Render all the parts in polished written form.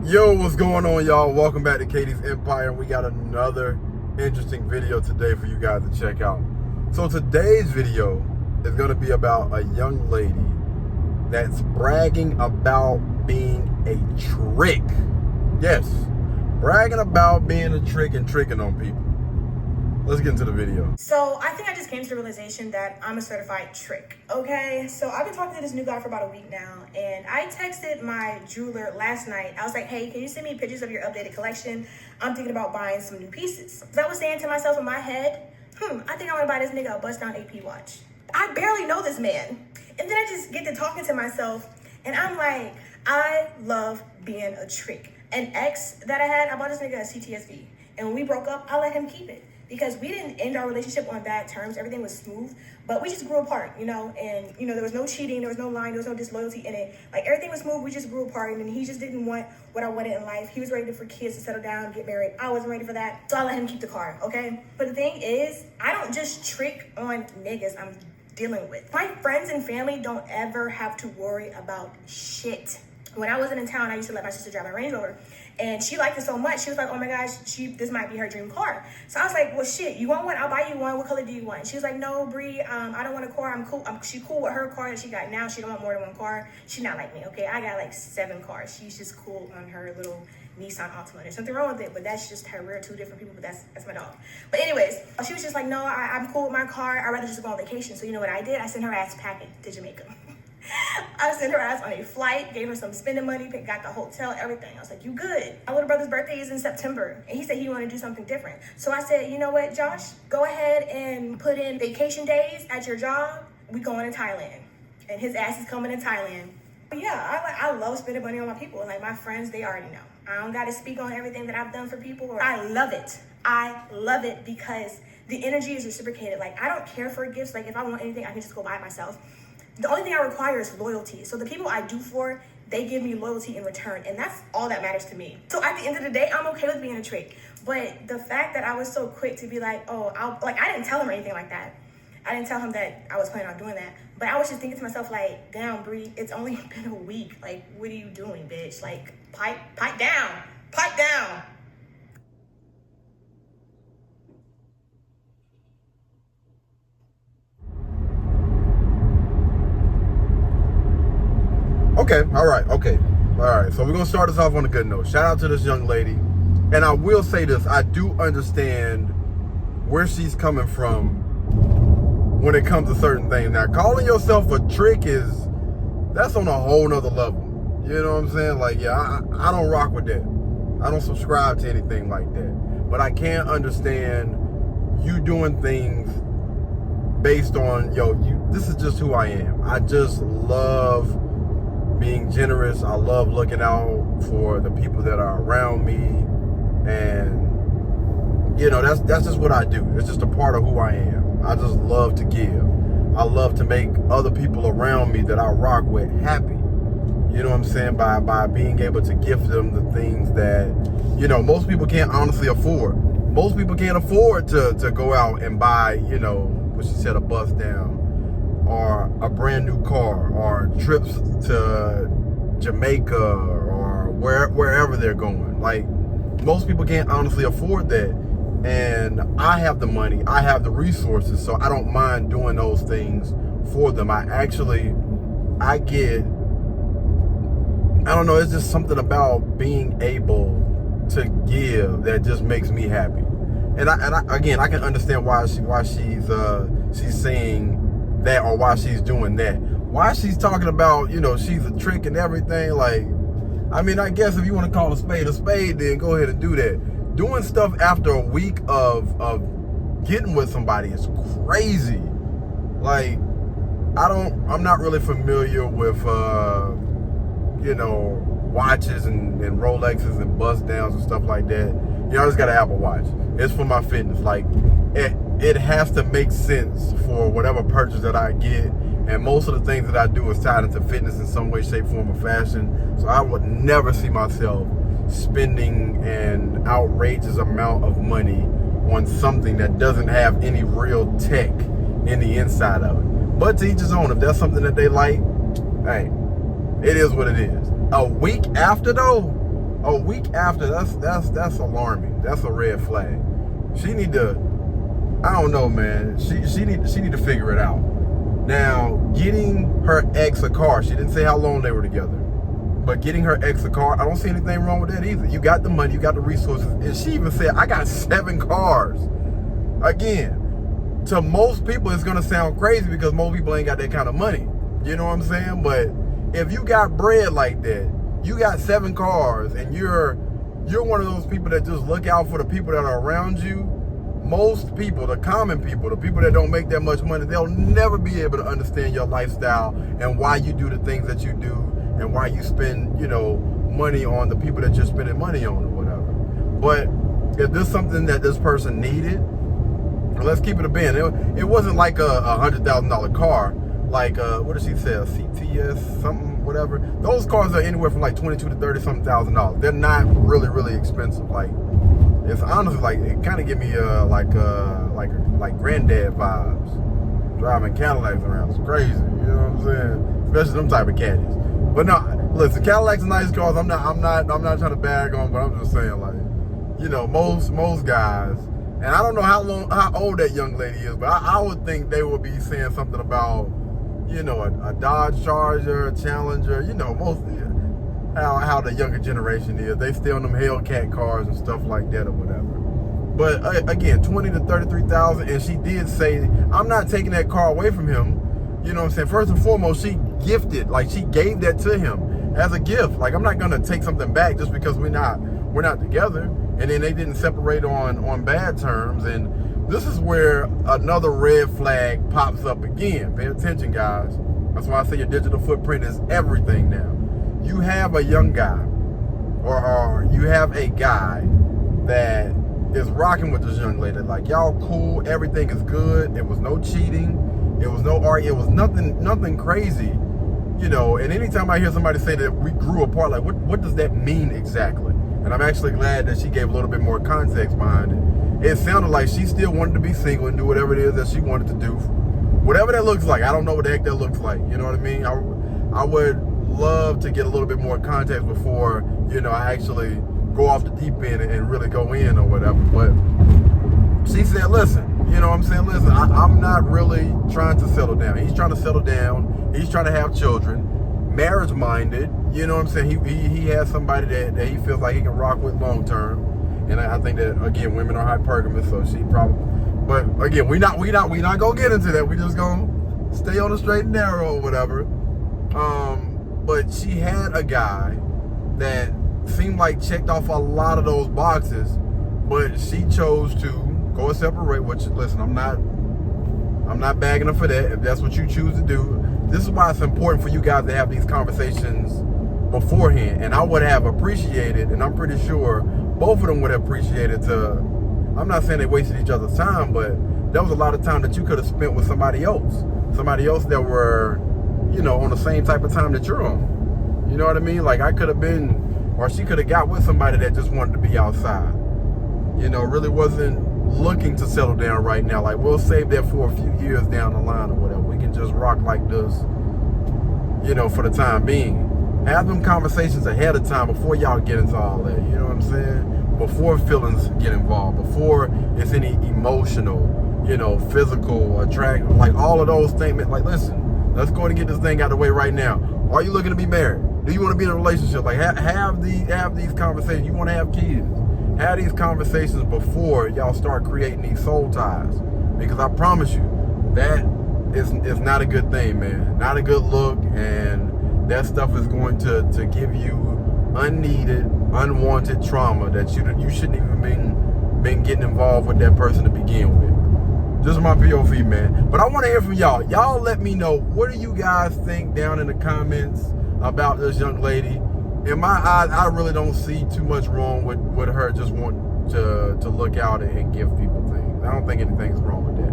Yo, what's going on, y'all? Welcome back to Katie's Empire. We got another interesting video today for you guys to check out. So today's video is going to be about a young lady that's bragging about being a trick. Yes, bragging about being a trick and tricking on people. Let's get into the video. So I think I just came to the realization that I'm a certified trick, okay? So I've been talking to this new guy for about a week now, and I texted my jeweler last night. I was like, hey, can you send me pictures of your updated collection? I'm thinking about buying some new pieces. So I was saying to myself in my head, I think I want to buy this nigga a bust down AP watch. I barely know this man. And then I just get to talking to myself, and I'm like, I love being a trick. An ex that I had, I bought this nigga a CTSV. And when we broke up, I let him keep it. Because we didn't end our relationship on bad terms. Everything was smooth, but we just grew apart, you know? And, you know, there was no cheating, there was no lying, there was no disloyalty in it. Like, everything was smooth, we just grew apart, and then he just didn't want what I wanted in life. He was ready for kids to settle down, get married. I wasn't ready for that, so I let him keep the car, okay? But the thing is, I don't just trick on niggas I'm dealing with. My friends and family don't ever have to worry about shit. When I wasn't in town, I used to let my sister drive my Range Rover, and she liked it so much. She was like, oh my gosh, this might be her dream car. So I was like, well, shit, you want one? I'll buy you one. What color do you want? And she was like, no, Bree, I don't want a car. I'm cool. She cool with her car that she got now. She don't want more than one car. She's not like me, okay? I got like 7 cars. She's just cool on her little Nissan Altima. There's nothing wrong with it, but that's just her. We're 2 different people, but that's my dog. But anyways, she was just like, no, I'm cool with my car. I'd rather just go on vacation. So you know what I did? I sent her ass packing to Jamaica. I sent her ass on a flight, gave her some spending money, got the hotel, everything. I was like, you good. My little brother's birthday is in September, and he said he wanted to do something different. So I said, you know what, Josh? Go ahead and put in vacation days at your job. We going to Thailand. And his ass is coming to Thailand. But yeah, I love spending money on my people. Like, my friends, they already know. I don't got to speak on everything that I've done for people. I love it. I love it because the energy is reciprocated. Like, I don't care for gifts. Like, if I want anything, I can just go buy it myself. The only thing I require is loyalty. So the people I do for, they give me loyalty in return. And that's all that matters to me. So at the end of the day, I'm okay with being a trick. But the fact that I was so quick to be like, oh, I didn't tell him or anything like that. I didn't tell him that I was planning on doing that. But I was just thinking to myself, like, damn, Bree, it's only been a week. Like, what are you doing, bitch? Like, pipe down. Pipe down. Okay, all right. So we're gonna start this off on a good note. Shout out to this young lady. And I will say this, I do understand where she's coming from when it comes to certain things. Now, calling yourself a trick that's on a whole nother level. You know what I'm saying? Like, yeah, I don't rock with that. I don't subscribe to anything like that. But I can understand you doing things based on, this is just who I am. I just love being generous. I love looking out for the people that are around me, and that's just what I do. It's just a part of who I am. I just love to give. I love to make other people around me that I rock with happy. You know what I'm saying? By being able to gift them the things that most people can't honestly afford. Most people can't afford to go out and buy what she said, a bust down, or a brand new car, or trips to Jamaica, or wherever they're going. Like, most people can't honestly afford that. And I have the money, I have the resources, so I don't mind doing those things for them. I don't know, it's just something about being able to give that just makes me happy. And I can understand why she's saying that, or why she's doing that. Why she's talking about, she's a trick and everything. Like, I mean, I guess if you want to call a spade, then go ahead and do that. Doing stuff after a week of getting with somebody is crazy. Like, I'm not really familiar with, watches and Rolexes and bust downs and stuff like that. I just got an Apple Watch. It's for my fitness. Like, it has to make sense for whatever purchase that I get. And most of the things that I do is tied into fitness in some way, shape, form, or fashion. So I would never see myself spending an outrageous amount of money on something that doesn't have any real tech in the inside of it. But to each his own. If that's something that they like, hey, it is what it is. A week after though, A week after, that's alarming. That's a red flag. She need to, I don't know, man. She need to figure it out. Now, getting her ex a car, she didn't say how long they were together, but getting her ex a car, I don't see anything wrong with that either. You got the money, you got the resources. And she even said, I got 7 cars. Again, to most people, it's gonna sound crazy because most people ain't got that kind of money. You know what I'm saying? But if you got bread like that, you got 7 cars, and you're one of those people that just look out for the people that are around you. Most people, the common people, the people that don't make that much money, they'll never be able to understand your lifestyle and why you do the things that you do and why you spend, money on the people that you're spending money on or whatever. But if there's something that this person needed, let's keep it a band. It wasn't like a $100,000 car, like what did she say, a CTS something, whatever. Those cars are anywhere from like $22,000 to $30-something thousand. They're not really, really expensive. Like, it's honestly like, it kind of give me like granddad vibes. Driving Cadillacs around, it's crazy. You know what I'm saying? Especially them type of caddies. But no, listen, Cadillacs are nice cars. I'm not trying to bag on, but I'm just saying, like, most guys, and I don't know how old that young lady is, but I would think they would be saying something about, a Dodge Charger, a Challenger, most. How the younger generation is. They still in them Hellcat cars and stuff like that or whatever. But again, 20 to 33,000, and she did say, I'm not taking that car away from him. You know what I'm saying? First and foremost, she gave that to him as a gift. Like, I'm not gonna take something back just because we're not together. And then they didn't separate on bad terms. And this is where another red flag pops up again. Pay attention, guys. That's why I say your digital footprint is everything now. You have a young guy, or you have a guy that is rocking with this young lady. Like, y'all cool, everything is good. It was no cheating. It was no arguing. It was nothing crazy. And anytime I hear somebody say that we grew apart, like, what does that mean exactly? And I'm actually glad that she gave a little bit more context behind it. It sounded like she still wanted to be single and do whatever it is that she wanted to do. Whatever that looks like. I don't know what the heck that looks like. You know what I mean? I would love to get a little bit more context before, I actually go off the deep end and really go in or whatever. But she said, listen, listen, I'm not really trying to settle down. He's trying to settle down. He's trying to have children, marriage minded. You know what I'm saying? He has somebody that he feels like he can rock with long term. And I think that, again, women are hypergamous, so she probably, but again, we not gonna get into that. We just gonna stay on the straight and narrow or whatever. But she had a guy that seemed like checked off a lot of those boxes, but she chose to go a separate way, which, listen, I'm not bagging her for that. If that's what you choose to do, this is why it's important for you guys to have these conversations beforehand. And I would have appreciated, and I'm pretty sure both of them would have appreciated I'm not saying they wasted each other's time, but there was a lot of time that you could have spent with somebody else that were, on the same type of time that you're on. You know what I mean? Like, I could have been, or she could have got with somebody that just wanted to be outside. Really wasn't looking to settle down right now. Like, we'll save that for a few years down the line or whatever. We can just rock like this, for the time being. Have them conversations ahead of time before y'all get into all that. You know what I'm saying? Before feelings get involved, before it's any emotional, physical, attract, like all of those things. Like, listen, let's go and get this thing out of the way right now. Are you looking to be married? Do you want to be in a relationship? Like, have these conversations. You want to have kids? Have these conversations before y'all start creating these soul ties. Because I promise you, that is not a good thing, man. Not a good look, and that stuff is going to give you unneeded, unwanted trauma that you shouldn't even been getting involved with that person to begin with. Just my POV, man. But I want to hear from y'all. Y'all let me know, what do you guys think down in the comments about this young lady? In my eyes, I really don't see too much wrong with her just wanting to look out and give people things. I don't think anything's wrong with that.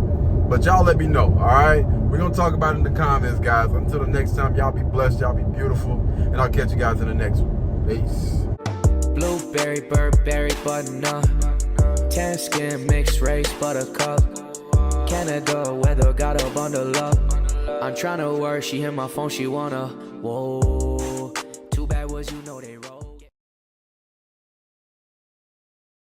But y'all let me know, all right? We're going to talk about it in the comments, guys. Until the next time, y'all be blessed, y'all be beautiful, and I'll catch you guys in the next one. Peace. Blueberry, Burberry, button-up, tan skin, mixed race, buttercup, Canada weather, got a bundle up. I'm tryna work, she hit my phone, she wanna, whoa.